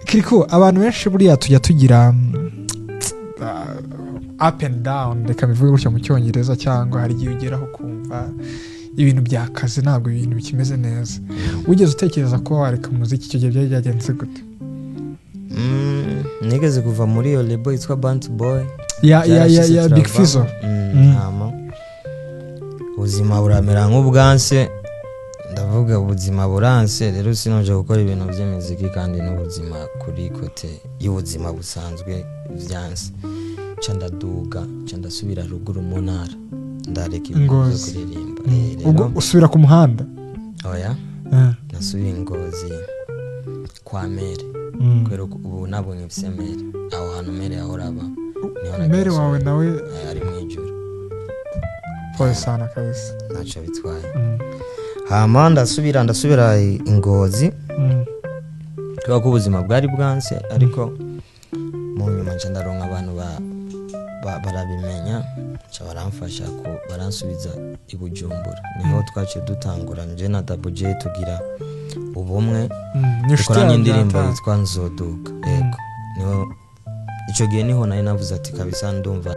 kiriko abantu benshi buriya tujya tugira up and down reka bivuge gutyo mu cyongereza cyangwa hari igihe ugeraho kumva ibintu byakaze ntabwo ibintu bikimeze neza wigeze utekereza ko wareka umuziki icyo gihe byari byagenze gute nigeze kuva muri iyo label yitwa Band Boy ya Big Fizzo ubuzima buramera nk'ubwanse ndavuga ubuzima buranse rero sinoje gukora ibintu by'imiziki kandi n'ubuzima kuri kote y'ubuzima busanzwe byanse candaduga candasubira ruguru mu ntara ndareka ibintu byo kuririmba ubwo usubira ku muhanda oya nasubiye Ngozi kwa mere kwero ubu nabonye mere aho hantu mere ahoraba mere wawe nawe ari mu ijuru pole sana kabisa naco bitwaye hama ndasubira Ngozi kwa ko ubuzima bwari bwanse ariko mu nyuma nca ndaronka abantu barabimenya cha baramfasha ko baransubiza i Bujumbura niho twace dutangura nje na Double J tugira ubumwe dukoranye indirimbo yitwa Nzoduka yego niho ico gihe niho nari navuze ati kabisa ndumva